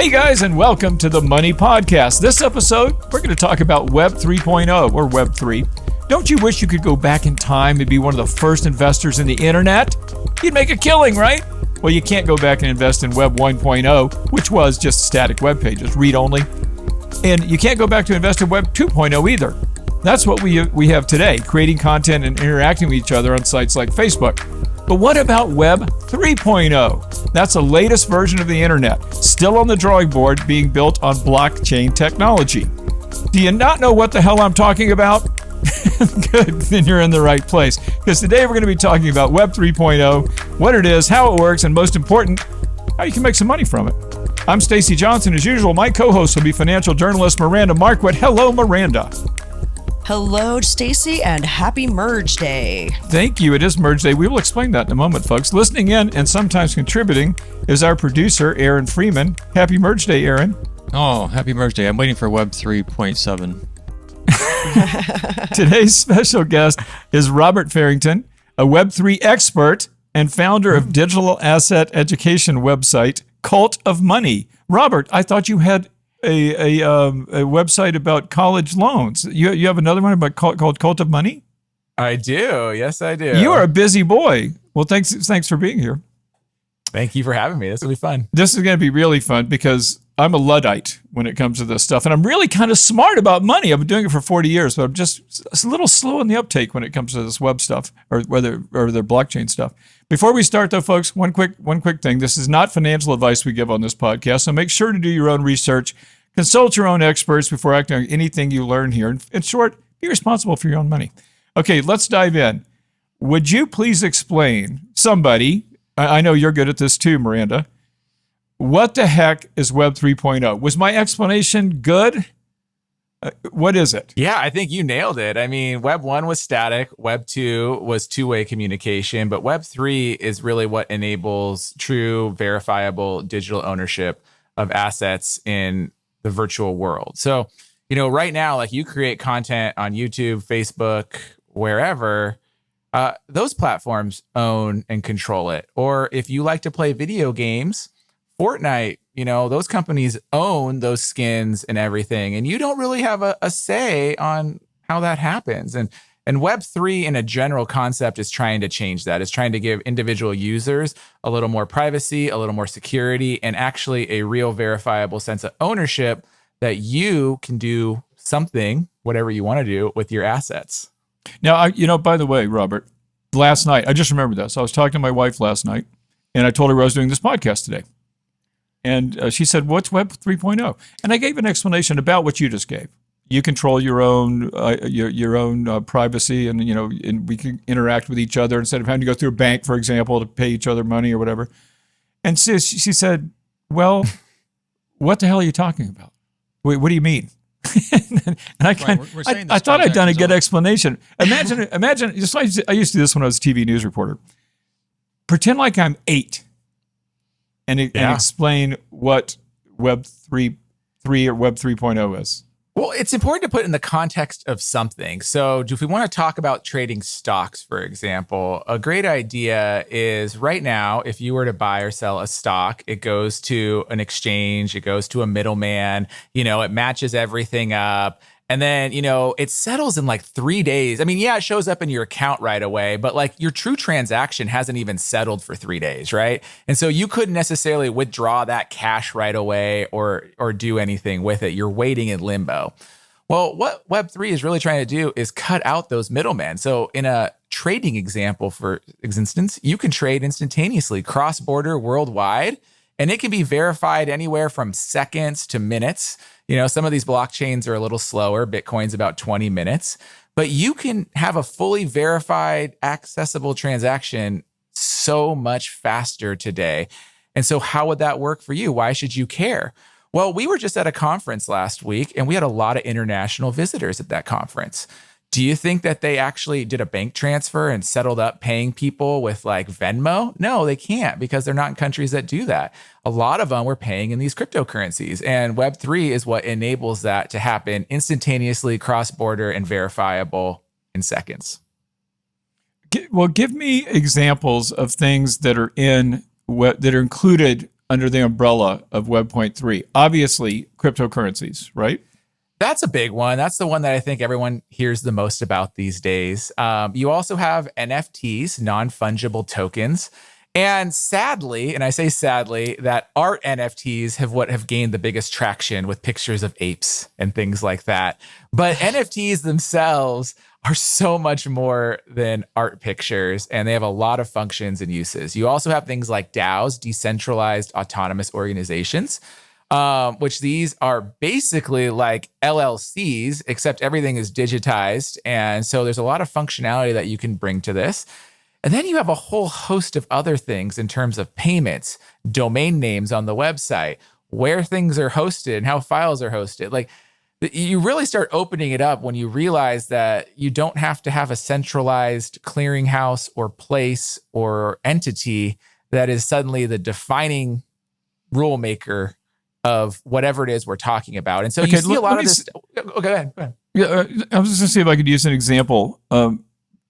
Hey guys, and welcome to the Money Podcast. This episode, we're going to talk about Web 3.0 or Web 3. Don't you wish you could go back in time and be one of the first investors in the internet? You'd make a killing, right? Well, you can't go back and invest in Web 1.0, which was just static web pages, read only. And you can't go back to invest in Web 2.0 either. That's what we have today, creating content and interacting with each other on sites like Facebook. But what about Web 3.0? That's the latest version of the internet, still on the drawing board, being built on blockchain technology. Do you not know what the hell I'm talking about? Good, then you're in the right place. Because today we're going to be talking about Web 3.0, what it is, how it works, and most important, how you can make some money from it. I'm Stacey Johnson. As usual, my co-host will be financial journalist Miranda Marquardt. Hello, Miranda. Hello, Stacey, and happy Merge Day. Thank you. It is Merge Day. We will explain that in a moment, folks. Listening in and sometimes contributing is our producer, Aaron Freeman. Happy Merge Day, Aaron. Oh, happy Merge Day. I'm waiting for Web 3.7. Today's special guest is Robert Farrington, a Web3 expert and founder of digital asset education website, Cult of Money. Robert, I thought you had a website about college loans. You have another one about called Cult of Money? I do. Yes, I do. You are a busy boy. Well, thanks for being here. Thank you for having me. This will be fun. This is going to be really fun because I'm a Luddite when it comes to this stuff. And I'm really kind of smart about money. I've been doing it for 40 years, but I'm just a little slow in the uptake when it comes to this web stuff or the blockchain stuff. Before we start though, folks, one quick thing. This is not financial advice we give on this podcast. So make sure to do your own research, consult your own experts before acting on anything you learn here. In short, be responsible for your own money. Okay, let's dive in. Would you please explain, somebody, I know you're good at this too, Miranda, what the heck is Web 3.0? Was my explanation good? What is it? Yeah, I think you nailed it. I mean, Web 1 was static. Web 2 was two-way communication. But Web 3 is really what enables true, verifiable digital ownership of assets in the virtual world. So, right now, like you create content on YouTube, Facebook, wherever, those platforms own and control it. Or if you like to play video games, Fortnite, those companies own those skins and everything. And you don't really have a say on how that happens. And Web3 in a general concept is trying to change that. It's trying to give individual users a little more privacy, a little more security, and actually a real verifiable sense of ownership that you can do something, whatever you want to do with your assets. Now, by the way, Robert, last night, I just remembered this. I was talking to my wife last night, and I told her I was doing this podcast today. And she said, what's Web 3.0? And I gave an explanation about what you just gave. You control your own privacy, and and we can interact with each other instead of having to go through a bank, for example, to pay each other money or whatever. And she said, well, what the hell are you talking about? Wait, what do you mean? And I thought I'd done a good explanation. Imagine. Just I used to do this when I was a TV news reporter. Pretend like I'm 8. And explain what Web 3.3 or Web 3.0 is. Well, it's important to put in the context of something. So if we want to talk about trading stocks, for example, a great idea is right now, if you were to buy or sell a stock, it goes to an exchange, it goes to a middleman, it matches everything up. And then, it settles in like 3 days. I mean, yeah, it shows up in your account right away, but like your true transaction hasn't even settled for 3 days, right? And so you couldn't necessarily withdraw that cash right away or do anything with it. You're waiting in limbo. Well, what Web3 is really trying to do is cut out those middlemen. So in a trading example, for instance, you can trade instantaneously, cross-border, worldwide, and it can be verified anywhere from seconds to minutes. Some of these blockchains are a little slower. Bitcoin's about 20 minutes, but you can have a fully verified, accessible transaction so much faster today. And so how would that work for you? Why should you care? Well, we were just at a conference last week and we had a lot of international visitors at that conference. Do you think that they actually did a bank transfer and settled up paying people with like Venmo? No, they can't because they're not in countries that do that. A lot of them were paying in these cryptocurrencies, and Web3 is what enables that to happen instantaneously, cross-border, and verifiable in seconds. Well, give me examples of things that are included under the umbrella of Web.3? Obviously, cryptocurrencies, right? That's a big one. That's the one that I think everyone hears the most about these days. You also have NFTs, non-fungible tokens. And sadly, and I say sadly, that art NFTs have gained the biggest traction with pictures of apes and things like that. But NFTs themselves are so much more than art pictures, and they have a lot of functions and uses. You also have things like DAOs, decentralized autonomous organizations, which these are basically like LLCs, except everything is digitized. And so there's a lot of functionality that you can bring to this. And then you have a whole host of other things in terms of payments, domain names on the website, where things are hosted and how files are hosted. Like, you really start opening it up when you realize that you don't have to have a centralized clearinghouse or place or entity that is suddenly the defining rule maker of whatever it is we're talking about. And so you see a lot of this. Okay, go ahead. Yeah, I was just going to see if I could use an example.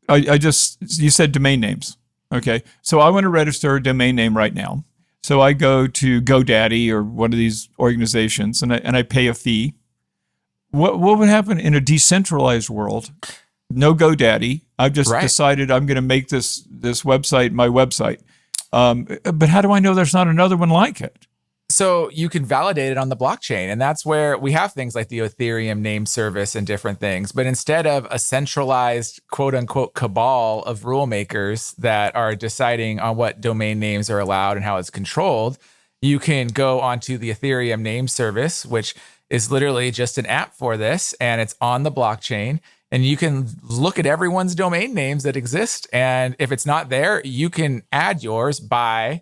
You said domain names. Okay. So I want to register a domain name right now. So I go to GoDaddy or one of these organizations and I pay a fee. What would happen in a decentralized world? No GoDaddy. I've just decided I'm going to make this website my website. But how do I know there's not another one like it? So you can validate it on the blockchain. And that's where we have things like the Ethereum name service and different things. But instead of a centralized, quote unquote, cabal of rule makers that are deciding on what domain names are allowed and how it's controlled, you can go onto the Ethereum name service, which is literally just an app for this. And it's on the blockchain. And you can look at everyone's domain names that exist. And if it's not there, you can add yours by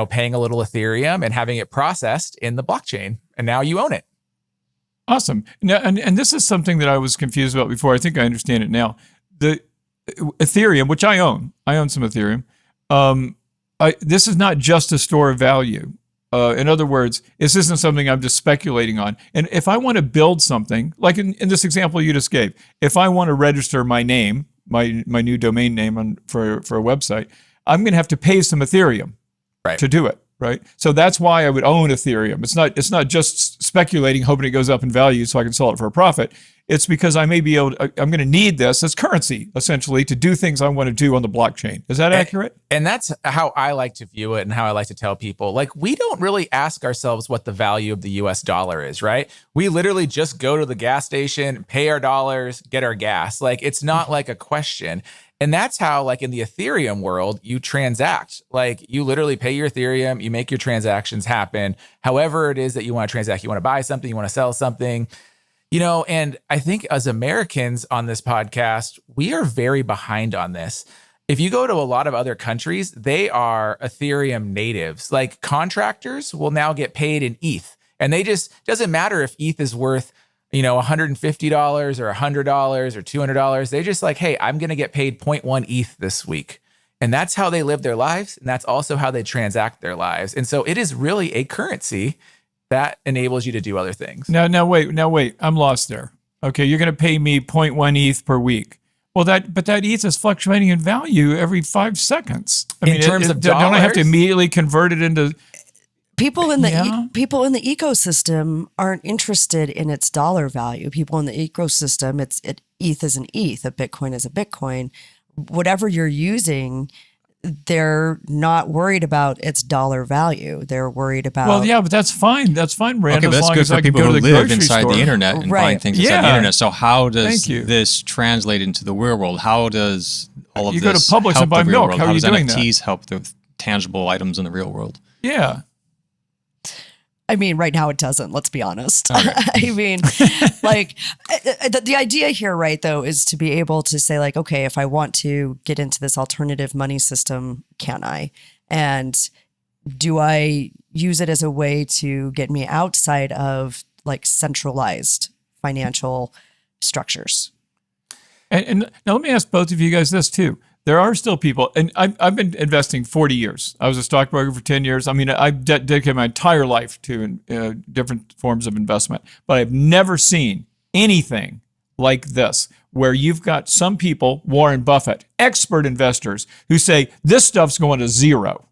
paying a little Ethereum and having it processed in the blockchain. And now you own it. Awesome. Now, and this is something that I was confused about before. I think I understand it now. The Ethereum, which I own some Ethereum. This is not just a store of value. In other words, this isn't something I'm just speculating on. And if I want to build something, like in this example you just gave, if I want to register my name, my new domain name for a website, I'm going to have to pay some Ethereum to do it, right? So that's why I would own Ethereum. It's not just speculating, hoping it goes up in value so I can sell it for a profit. It's because I'm going to need this as currency, essentially, to do things I want to do on the blockchain. Is that accurate? And that's how I like to view it and how I like to tell people. Like, we don't really ask ourselves what the value of the US dollar is, right? We literally just go to the gas station, pay our dollars, get our gas. Like, it's not like a question. And that's how, like, in the Ethereum world, you transact. Like, you literally pay your Ethereum, you make your transactions happen. However it is that you want to transact, you want to buy something, you want to sell something. And I think as Americans on this podcast, we are very behind on this. If you go to a lot of other countries, they are Ethereum natives. Like, contractors will now get paid in ETH. And doesn't matter if ETH is worth, $150 or $100 or $200. They're just like, hey, I'm going to get paid 0.1 ETH this week. And that's how they live their lives. And that's also how they transact their lives. And so it is really a currency that enables you to do other things. Now wait. I'm lost there. Okay, you're going to pay me 0.1 ETH per week. Well, that ETH is fluctuating in value every 5 seconds. In terms of dollars? Don't I have to immediately convert it into... People in the people in the ecosystem aren't interested in its dollar value. People in the ecosystem, ETH is an ETH, a Bitcoin is a Bitcoin. Whatever you're using, they're not worried about its dollar value. They're worried about... Well, yeah, but that's fine. That's fine, Brand. Okay, but that's good for people who live inside the internet and find things inside the internet. So how does this translate into the real world? How does all of this go to Publix and buy milk. How are you doing that? How does NFTs help the tangible items in the real world? Yeah. I mean, right now it doesn't, let's be honest. Okay. I mean, like, the idea here, right, though, is to be able to say, like, okay, if I want to get into this alternative money system, can I? And do I use it as a way to get me outside of, like, centralized financial structures? And now let me ask both of you guys this, too. There are still people, and I've been investing 40 years. I was a stockbroker for 10 years. I mean, I've dedicated my entire life to different forms of investment, but I've never seen anything like this, where you've got some people, Warren Buffett, expert investors, who say, this stuff's going to zero.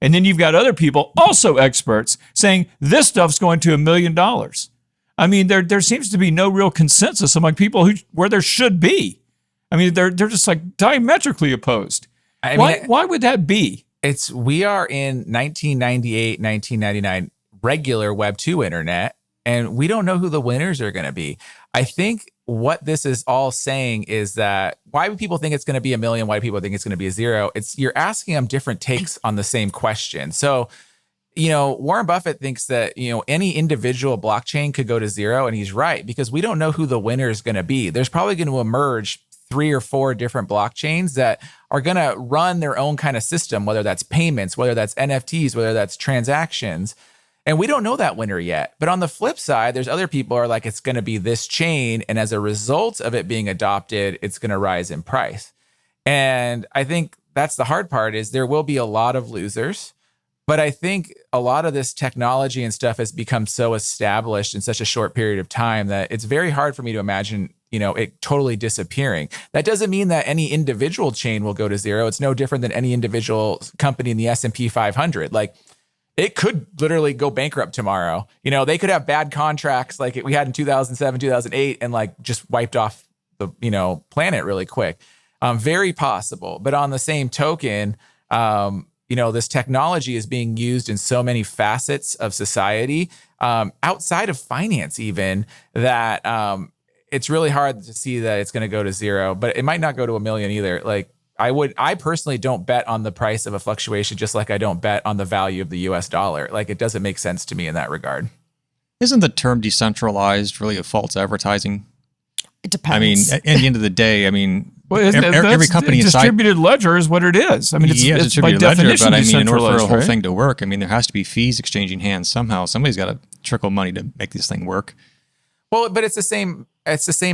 And then you've got other people, also experts, saying this stuff's going to $1 million. I mean, there seems to be no real consensus among people where there should be. I mean, they're just like diametrically opposed. Why would that be? We are in 1998, 1999 regular Web 2 internet, and we don't know who the winners are going to be. I think what this is all saying is that why do people think it's going to be $1 million? Why do people think it's going to be a zero? You're asking them different takes on the same question. So, Warren Buffett thinks that, any individual blockchain could go to zero, and he's right, because we don't know who the winner is going to be. There's probably going to emerge 3 or 4 different blockchains that are going to run their own kind of system, whether that's payments, whether that's NFTs, whether that's transactions. And we don't know that winner yet. But on the flip side, there's other people who are like, it's going to be this chain. And as a result of it being adopted, it's going to rise in price. And I think that's the hard part, is there will be a lot of losers. But I think a lot of this technology and stuff has become so established in such a short period of time that it's very hard for me to imagine, it totally disappearing. That doesn't mean that any individual chain will go to zero. It's no different than any individual company in the S&P 500. Like, it could literally go bankrupt tomorrow. They could have bad contracts like we had in 2007, 2008, and like just wiped off the, planet really quick. Very possible. But on the same token, this technology is being used in so many facets of society, outside of finance even, that it's really hard to see that it's going to go to zero, but it might not go to $1 million either. Like, I personally don't bet on the price of a fluctuation, just like I don't bet on the value of the US dollar. Like, it doesn't make sense to me in that regard. Isn't the term decentralized really a false advertising? It depends. I mean, at the end of the day, Well, every company distributed ledger is what it is. I mean, it's by definition but in order for a whole right? thing to work, there has to be fees exchanging hands somehow. Somebody's got to trickle money to make this thing work. Well, but it's the same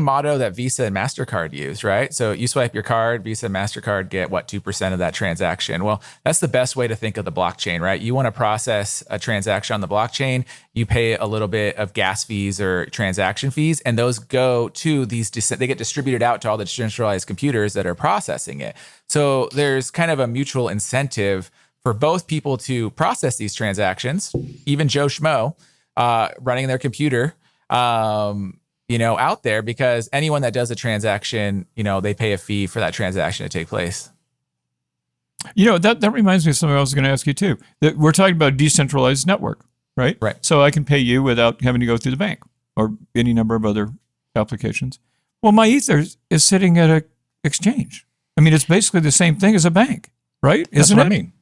motto that Visa and MasterCard use, right? So you swipe your card, Visa and MasterCard get 2% of that transaction. Well, that's the best way to think of the blockchain, right? You want to process a transaction on the blockchain, you pay a little bit of gas fees or transaction fees, and those go to they get distributed out to all the decentralized computers that are processing it. So there's kind of a mutual incentive for both people to process these transactions, even Joe Schmo running their computer, out there, because anyone that does a transaction, they pay a fee for that transaction to take place. That reminds me of something I was going to ask you too. That we're talking about a decentralized network, right? Right. So I can pay you without having to go through the bank or any number of other applications. Well, my Ether is sitting at an exchange. I mean, it's basically the same thing as a bank, right? That's what I mean.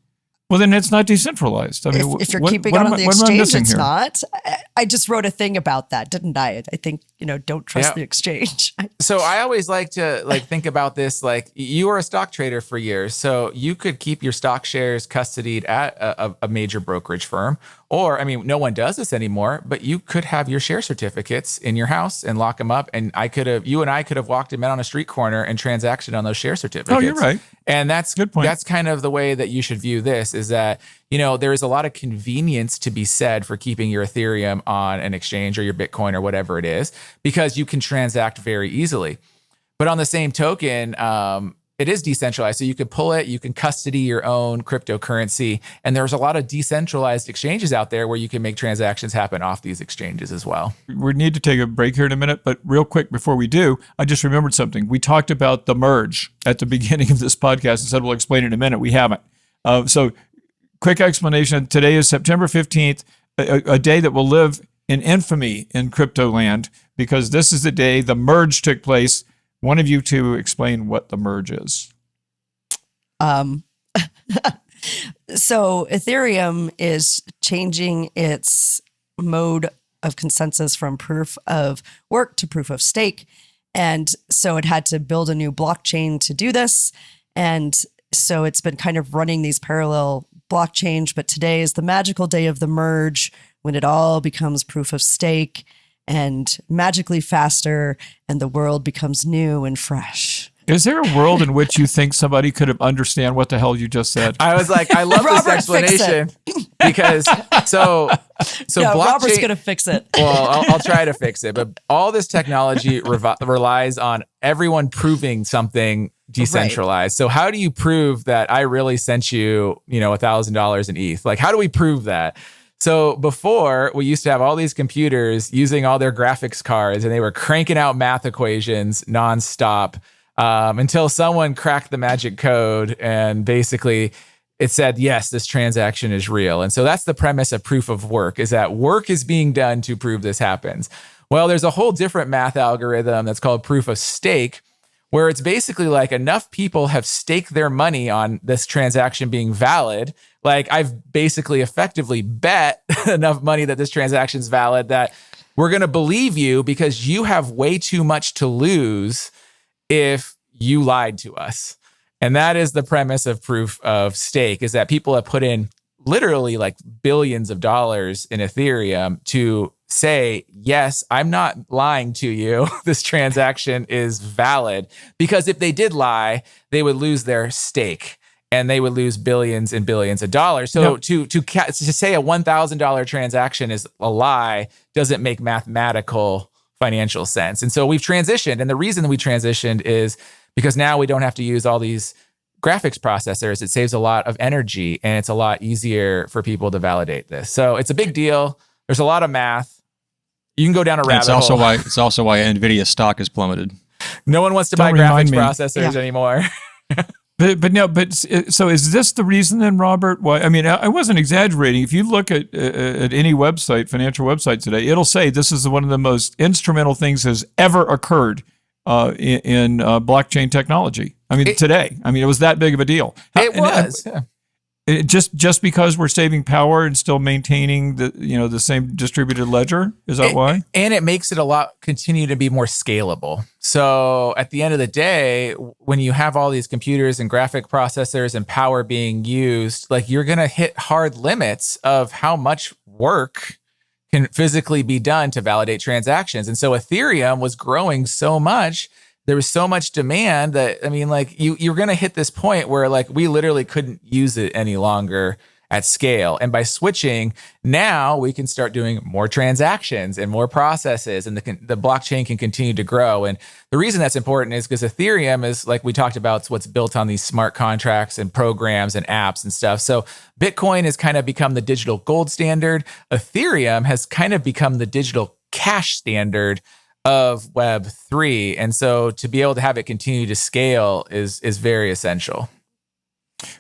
Well, then it's not decentralized. I mean, if you're keeping it on the exchange, it's not. I just wrote a thing about that, didn't I? I think, don't trust the exchange. So I always like to think about this, like you were a stock trader for years. So you could keep your stock shares custodied at a major brokerage firm, or, no one does this anymore, but you could have your share certificates in your house and lock them up. And you and I could have walked and met on a street corner and transacted on those share certificates. Oh, you're right. And that's good point. That's kind of the way that you should view this, is that, there is a lot of convenience to be said for keeping your Ethereum on an exchange or your Bitcoin or whatever it is, because you can transact very easily. But on the same token, it is decentralized. So you could pull it, you can custody your own cryptocurrency. And there's a lot of decentralized exchanges out there where you can make transactions happen off these exchanges as well. We need to take a break here in a minute, but real quick before we do, I just remembered something. We talked about the merge at the beginning of this podcast and said we'll explain it in a minute. We haven't. So quick explanation. Today is September 15th, a day that will live in infamy in crypto land, because this is the day the merge took place. One of you two explain what the merge is. So Ethereum is changing its mode of consensus from proof of work to proof of stake. And so it had to build a new blockchain to do this. And so it's been kind of running these parallel blockchains, but today is the magical day of the merge, when it all becomes proof of stake and magically faster, and the world becomes new and fresh. Is there a world in which you think somebody could have understand what the hell you just said? I was like, I love this explanation because so yeah, blockchain, Robert's gonna fix it. Well, I'll try to fix it, but all this technology relies on everyone proving something decentralized. Right. So how do you prove that I really sent you, $1,000 in ETH? Like, how do we prove that? So before, we used to have all these computers using all their graphics cards, and they were cranking out math equations nonstop. Until someone cracked the magic code and basically it said, yes, this transaction is real. And so that's the premise of proof of work, is that work is being done to prove this happens. Well, there's a whole different math algorithm that's called proof of stake, where it's basically like enough people have staked their money on this transaction being valid. Like I've basically effectively bet enough money that this transaction is valid that we're going to believe you because you have way too much to lose if you lied to us. And that is the premise of proof of stake, is that people have put in literally like billions of dollars in Ethereum to say, yes, I'm not lying to you. This transaction is valid. Because if they did lie, they would lose their stake and they would lose billions and billions of dollars. So to say a $1,000 transaction is a lie doesn't make mathematical financial sense. And so we've transitioned. And the reason we transitioned is because now we don't have to use all these graphics processors. It saves a lot of energy and it's a lot easier for people to validate this. So it's a big deal. There's a lot of math. You can go down a rabbit hole. It's also why NVIDIA stock has plummeted. No one wants to buy graphics processors anymore. So is this the reason then, Robert? Why? I mean, I wasn't exaggerating. If you look at any website, financial website today, it'll say this is one of the most instrumental things that has ever occurred in blockchain technology. I mean, today. I mean, it was that big of a deal. It was. Just because we're saving power and still maintaining the same distributed ledger, is that why? And it makes it continue to be more scalable. So at the end of the day, when you have all these computers and graphic processors and power being used, like you're going to hit hard limits of how much work can physically be done to validate transactions. And so Ethereum was growing so much. There was so much demand that, I mean, like you're going to hit this point where like we literally couldn't use it any longer at scale. And by switching, now we can start doing more transactions and more processes, and the blockchain can continue to grow. And the reason that's important is because Ethereum is, like we talked about, it's what's built on these smart contracts and programs and apps and stuff. So Bitcoin has kind of become the digital gold standard. Ethereum has kind of become the digital cash standard of Web3. And so to be able to have it continue to scale is very essential.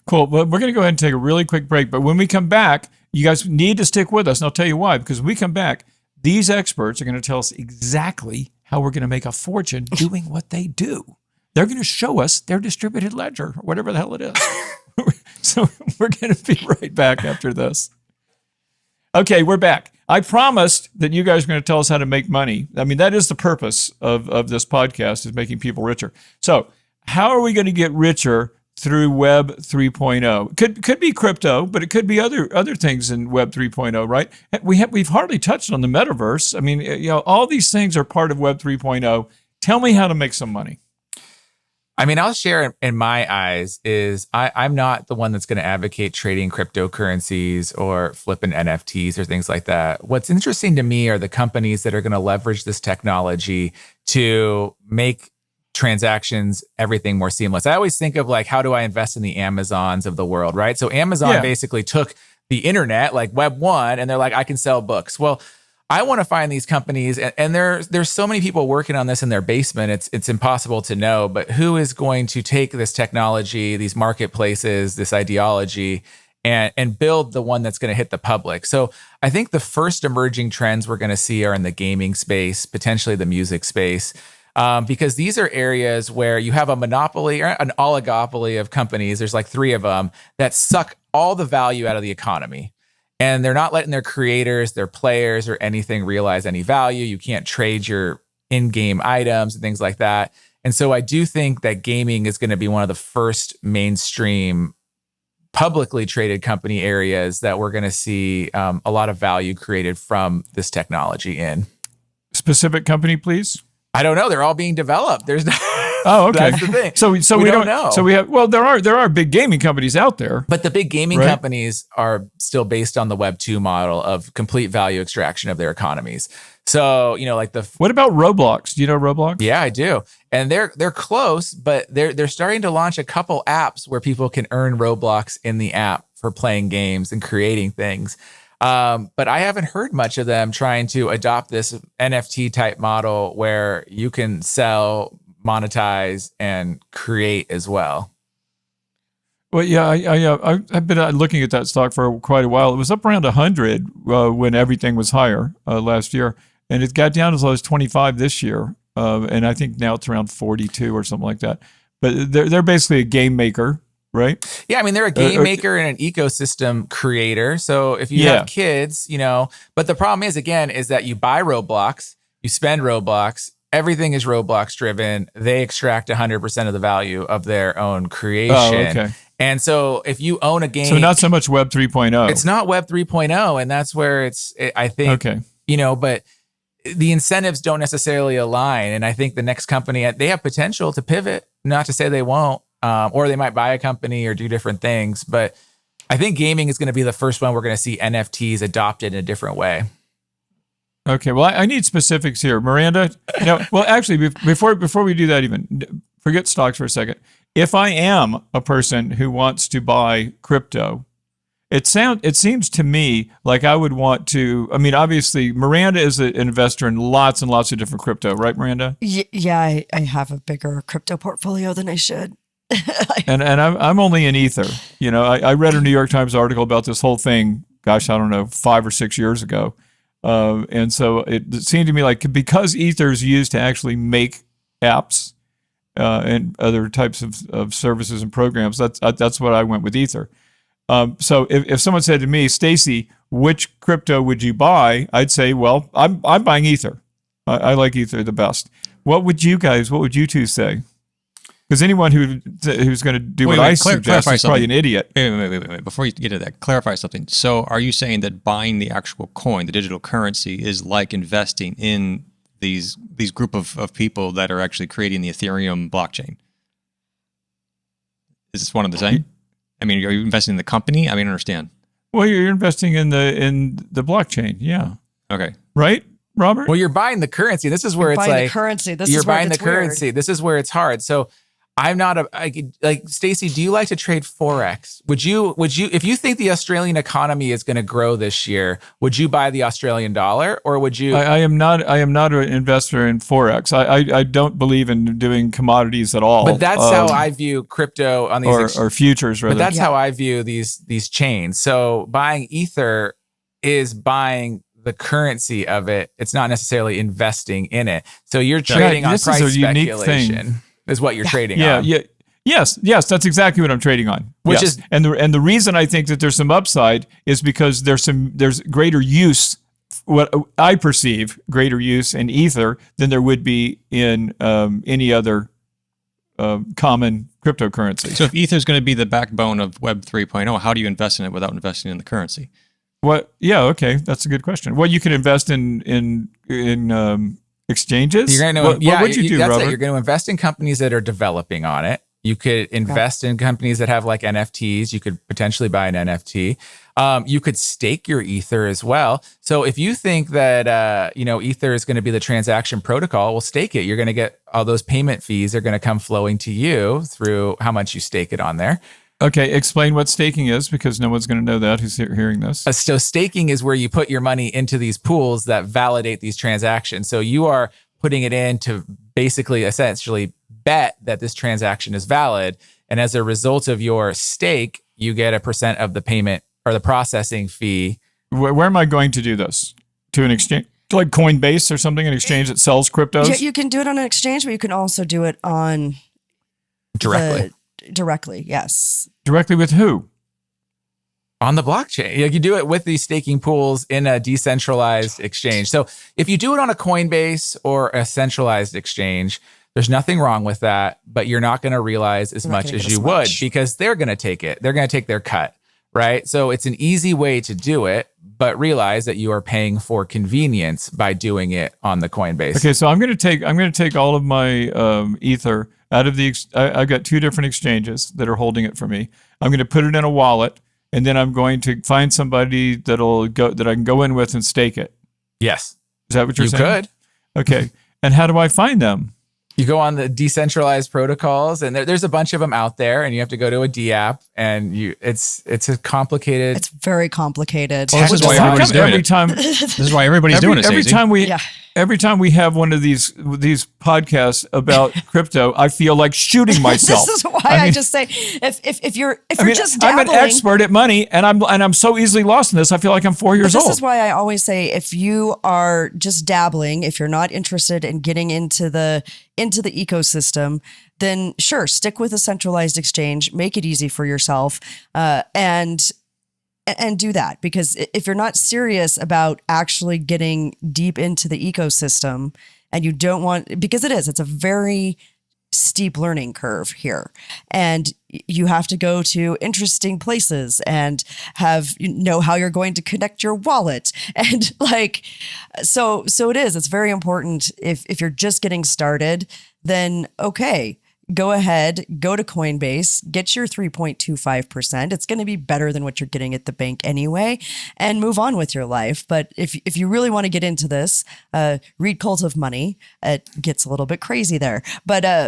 Cool. Well, we're going to go ahead and take a really quick break. But when we come back, you guys need to stick with us. And I'll tell you why. Because when we come back, these experts are going to tell us exactly how we're going to make a fortune doing what they do. They're going to show us their distributed ledger, or whatever the hell it is. So we're going to be right back after this. Okay, we're back. I promised that you guys are going to tell us how to make money. I mean, that is the purpose of this podcast, is making people richer. So how are we going to get richer through Web 3.0? Could be crypto, but it could be other things in Web 3.0, right? We've hardly touched on the metaverse. I mean, all these things are part of Web 3.0. Tell me how to make some money. I mean, I'll share in my eyes is I'm not the one that's going to advocate trading cryptocurrencies or flipping NFTs or things like that. What's interesting to me are the companies that are going to leverage this technology to make transactions, everything more seamless. I always think of like, how do I invest in the Amazons of the world, right? So Amazon basically took the internet, like Web 1, and they're like, I can sell books. Well, I want to find these companies, and there's so many people working on this in their basement. It's impossible to know, but who is going to take this technology, these marketplaces, this ideology, and build the one that's going to hit the public? So I think the first emerging trends we're going to see are in the gaming space, potentially the music space, because these are areas where you have a monopoly or an oligopoly of companies. There's like 3 of them that suck all the value out of the economy. And they're not letting their creators, their players, or anything realize any value. You can't trade your in-game items and things like that. And so I do think that gaming is going to be one of the first mainstream publicly traded company areas that we're going to see a lot of value created from this technology in. Specific company, please? I don't know. They're all being developed. There's Oh, okay. That's the thing. So we don't know. So we have, well, there are big gaming companies out there. But the big gaming companies are still based on the Web 2 model of complete value extraction of their economies. So, like what about Roblox? Do you know Roblox? Yeah, I do. And they're close, but they're starting to launch a couple apps where people can earn Roblox in the app for playing games and creating things. But I haven't heard much of them trying to adopt this NFT type model where you can sell, monetize, and create as well. Well, yeah, I've been looking at that stock for quite a while. It was up around 100 when everything was higher last year, and it got down as low as 25 this year, and I think now it's around 42 or something like that. But they're basically a game maker, right? Yeah, I mean, they're a game maker and an ecosystem creator. So if you have kids, but the problem is that you buy Roblox, you spend Roblox, everything is Roblox driven. They extract 100% of the value of their own creation. Oh, okay. And so if you own a game... So not so much Web 3.0. It's not Web 3.0, and that's where I think, but the incentives don't necessarily align. And I think the next company, they have potential to pivot, not to say they won't, or they might buy a company or do different things. But I think gaming is going to be the first one we're going to see NFTs adopted in a different way. Okay, well, I need specifics here. Miranda, well, actually, before we do that even, forget stocks for a second. If I am a person who wants to buy crypto, it seems to me like I would want to, obviously, Miranda is an investor in lots and lots of different crypto, right, Miranda? Yeah, I have a bigger crypto portfolio than I should. and I'm only in Ether. I read a New York Times article about this whole thing, gosh, I don't know, 5 or 6 years ago. And so it seemed to me like because Ether is used to actually make apps and other types of services and programs, that's what I went with Ether. So if someone said to me, Stacy, which crypto would you buy? I'd say, well, I'm buying Ether. I like Ether the best. What would you two say? Because anyone who's going to do what I suggest is probably an idiot. Wait. Before you get to that, clarify something. So are you saying that buying the actual coin, the digital currency, is like investing in these group of people that are actually creating the Ethereum blockchain? Is this one of the same? Are you investing in the company? I don't understand. Well, you're investing in the blockchain, yeah. Okay. Right, Robert? Well, you're buying the currency. This is where it's like... currency. You're buying the currency. This is where it's hard. So I'm not Stacy, do you like to trade Forex? Would you, if you think the Australian economy is going to grow this year, would you buy the Australian dollar, or would you? I am not an investor in Forex. I don't believe in doing commodities at all. But that's how I view crypto on these or futures, rather. But that's how I view these chains. So buying Ether is buying the currency of it. It's not necessarily investing in it. So you're trading on price speculation. Is what you're trading on. Yes, that's exactly what I'm trading on. And the reason I think that there's some upside is because there's greater use, what I perceive greater use in Ether than there would be in any other common cryptocurrency. So if Ether is going to be the backbone of Web 3.0, how do you invest in it without investing in the currency? What? Yeah, okay, that's a good question. Well, you can invest in exchanges? You're gonna what would you do, Robert? You're going to invest in companies that are developing on it. You could invest in companies that have like NFTs. You could potentially buy an NFT. You could stake your Ether as well. So if you think that Ether is going to be the transaction protocol, well, stake it. You're going to get all those payment fees are going to come flowing to you through how much you stake it on there. Okay, explain what staking is, because no one's going to know that who's hearing this. So staking is where you put your money into these pools that validate these transactions. So you are putting it in to basically essentially bet that this transaction is valid. And as a result of your stake, you get a % of the payment or the processing fee. Where am I going to do this? To an exchange? Like Coinbase or something, an exchange that sells cryptos? Yeah, you can do it on an exchange, but you can also do it on... Directly, yes. Directly with who? On the blockchain. You do it with these staking pools in a decentralized exchange. So if you do it on a Coinbase or a centralized exchange, there's nothing wrong with that, but you're not going to realize as much as you would because they're going to take it. They're going to take their cut, right? So it's an easy way to do it, but realize that you are paying for convenience by doing it on the Coinbase. Okay, so I'm going to take all of my Ether out of the. I've got 2 different exchanges that are holding it for me. I'm going to put it in a wallet, and then I'm going to find somebody that I can go in with and stake it. Yes. Is that what you're saying? You could. Okay, and how do I find them? You go on the decentralized protocols, and there's a bunch of them out there, and you have to go to a D app, and it's a complicated. It's very complicated. Well, this is why everybody's doing every it. time. This is why everybody's doing it. Stacey. Every time we have one of these podcasts about crypto, I feel like shooting myself. This is why I just say if you're just dabbling, I'm an expert at money, and I'm so easily lost in this. I feel like I'm 4 years old. This is why I always say if you are just dabbling, if you're not interested in getting into the ecosystem, then sure, stick with a centralized exchange, make it easy for yourself, and do that. Because if you're not serious about actually getting deep into the ecosystem, and you don't want, because it's a very steep learning curve here, and you have to go to interesting places and know how you're going to connect your wallet, and so it's very important. If you're just getting started, then okay, go ahead, go to Coinbase, get your 3.25%. It's going to be better than what you're getting at the bank anyway, and move on with your life. But if you really want to get into this, read Cult of Money. It gets a little bit crazy there, but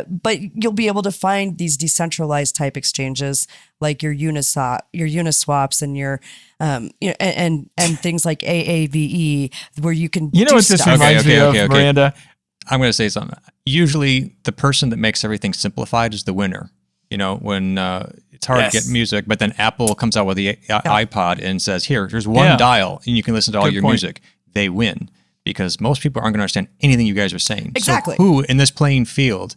you'll be able to find these decentralized type exchanges like your Uniswaps and your and things like AAVE, where you can what this reminds me of, Miranda? I'm going to say something. Usually the person that makes everything simplified is the winner. When it's hard to get music, but then Apple comes out with the iPod and says, here's one dial and you can listen to all your music. They win because most people aren't going to understand anything you guys are saying. Exactly. So who in this playing field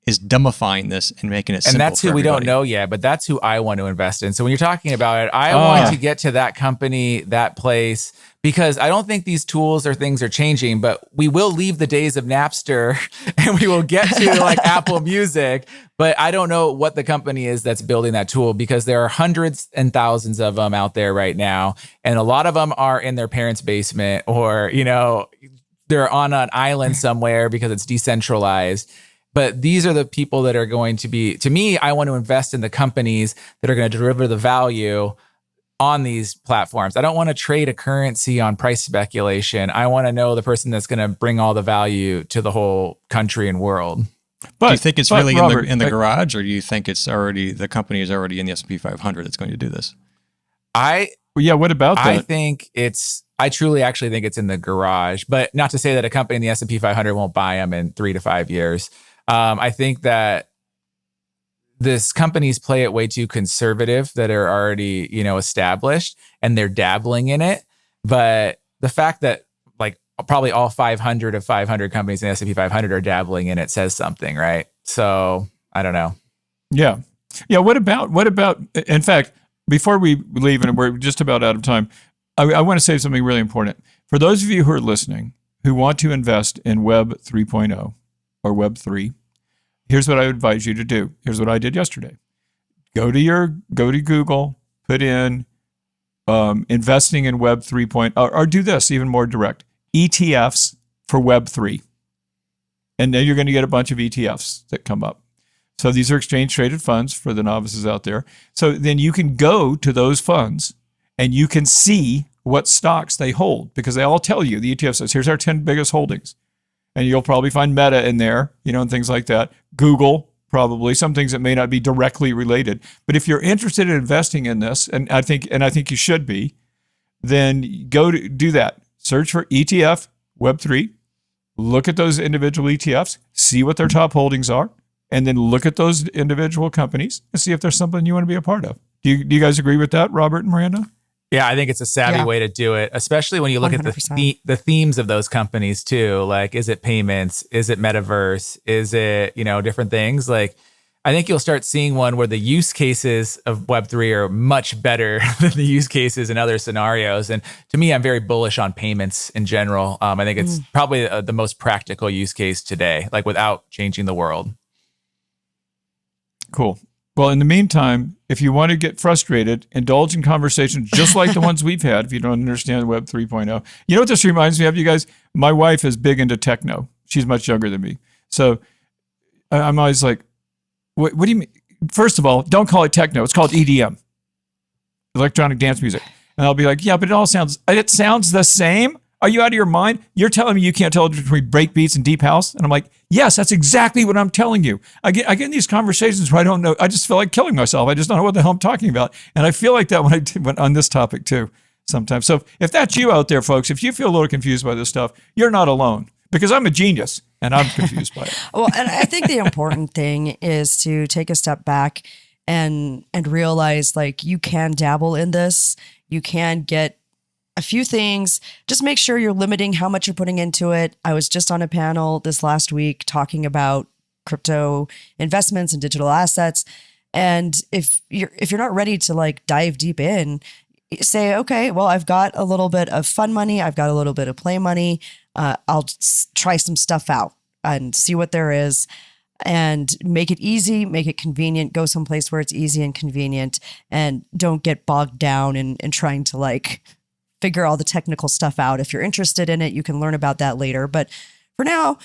is dumbifying this and making it simple? And that's who we don't know yet, but that's who I want to invest in. So when you're talking about it, I want to get to that company, that place, because I don't think these tools or things are changing, but we will leave the days of Napster and we will get to like Apple Music. But I don't know what the company is that's building that tool, because there are hundreds and thousands of them out there right now. And a lot of them are in their parents' basement, or, they're on an island somewhere because it's decentralized. But these are the people that are going to be, to me, I want to invest in the companies that are going to deliver the value on these platforms. I don't want to trade a currency on price speculation. I want to know the person that's going to bring all the value to the whole country and world. But do you think it's really Robert, in the garage, or do you think it's already, the company is already in the S&P 500 that's going to do this? What about that? I truly actually think it's in the garage, but not to say that a company in the S&P 500 won't buy them in 3 to 5 years. I think that this companies play it way too conservative, that are already, established, and they're dabbling in it. But the fact that probably all 500 of 500 companies in the S&P 500 are dabbling in it says something, right? So I don't know. Yeah. What about, in fact, before we leave, and we're just about out of time, I want to say something really important. For those of you who are listening, who want to invest in Web 3.0 or Web 3, here's what I would advise you to do. Here's what I did yesterday. Go to Google, put in investing in Web 3.0, or do this even more direct. ETFs for Web 3. And then you're going to get a bunch of ETFs that come up. So these are exchange traded funds for the novices out there. So then you can go to those funds and you can see what stocks they hold, because they all tell you, the ETF says, here's our 10 biggest holdings. And you'll probably find Meta in there, and things like that. Google, probably, some things that may not be directly related. But if you're interested in investing in this, and I think you should be, then go to do that. Search for ETF Web3, look at those individual ETFs, see what their top holdings are, and then look at those individual companies and see if there's something you want to be a part of. Do you guys agree with that, Robert and Miranda? Yeah, I think it's a savvy way to do it, especially when you look 100%. At the themes of those companies too. Like, is it payments? Is it metaverse? Is it, different things? I think you'll start seeing one where the use cases of Web3 are much better than the use cases in other scenarios. And to me, I'm very bullish on payments in general. I think it's probably the most practical use case today, without changing the world. Cool. Well, in the meantime, if you want to get frustrated, indulge in conversations just like the ones we've had if you don't understand Web 3.0. You know what this reminds me of, you guys? My wife is big into techno. She's much younger than me. So I'm always like, what do you mean? First of all, don't call it techno. It's called EDM, electronic dance music. And I'll be like, yeah, but it sounds the same. Are you out of your mind? You're telling me you can't tell the difference between break beats and deep house? And I'm like, yes, that's exactly what I'm telling you. I get in these conversations where I don't know. I just feel like killing myself. I just don't know what the hell I'm talking about. And I feel like that when I went on this topic too sometimes. So if that's you out there, folks, if you feel a little confused by this stuff, you're not alone, because I'm a genius and I'm confused by it. Well, and I think the important thing is to take a step back and realize, like, you can dabble in this. You can get a few things. Just make sure you're limiting how much you're putting into it. I was just on a panel this last week talking about crypto investments and digital assets. And if you're not ready to like dive deep in, say, okay, well, I've got a little bit of fun money. I've got a little bit of play money. I'll try some stuff out and see what there is, and make it easy, make it convenient, go someplace where it's easy and convenient, and don't get bogged down in trying to like figure all the technical stuff out. If you're interested in it, you can learn about that later. But for now,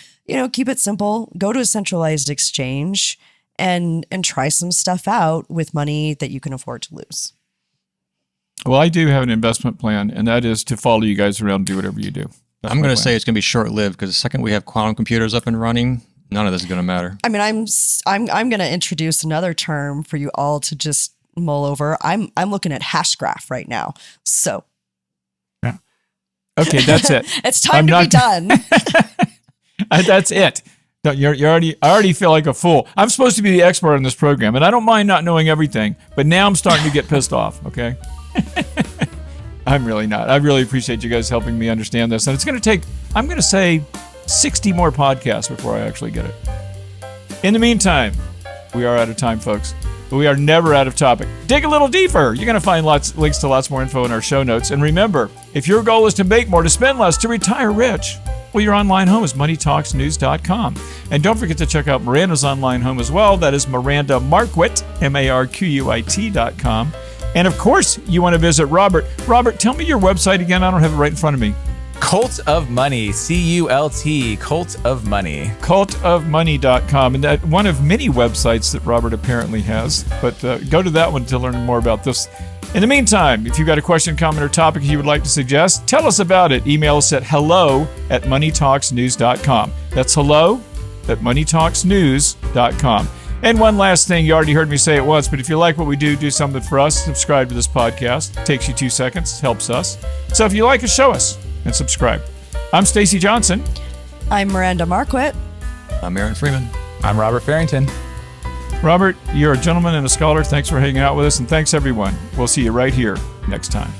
keep it simple. Go to a centralized exchange and try some stuff out with money that you can afford to lose. Well, I do have an investment plan, and that is to follow you guys around and do whatever you do. I'm going to say it's going to be short-lived, because the second we have quantum computers up and running, none of this is going to matter. I mean, I'm going to introduce another term for you all to just mull over. I'm looking at hash graph right now. So okay, that's it. It's time to be done. That's it. I already feel like a fool. I'm supposed to be the expert on this program, and I don't mind not knowing everything, but now I'm starting to get pissed off, okay? I'm really not. I really appreciate you guys helping me understand this. And it's going to take, I'm going to say, 60 more podcasts before I actually get it. In the meantime, we are out of time, folks. But we are never out of topic. Dig a little deeper. You're going to find links to lots more info in our show notes. And remember, if your goal is to make more, to spend less, to retire rich, well, your online home is moneytalksnews.com. And don't forget to check out Miranda's online home as well. That is Miranda Marquit, MARQUIT.com. And of course, you want to visit Robert. Robert, tell me your website again. I don't have it right in front of me. Cult of Money, CULT, Cult of Money. Cultofmoney.com. And that one of many websites that Robert apparently has. But go to that one to learn more about this. In the meantime, if you've got a question, comment, or topic you would like to suggest, tell us about it. Email us at hello@moneytalksnews.com. That's hello@moneytalksnews.com. And one last thing, you already heard me say it once, but if you like what we do, do something for us. Subscribe to this podcast. It takes you 2 seconds, helps us. So if you like us, show us and subscribe. I'm Stacey Johnson. I'm Miranda Marquit. I'm Aaron Freeman. I'm Robert Farrington. Robert, you're a gentleman and a scholar. Thanks for hanging out with us, and thanks, everyone. We'll see you right here next time.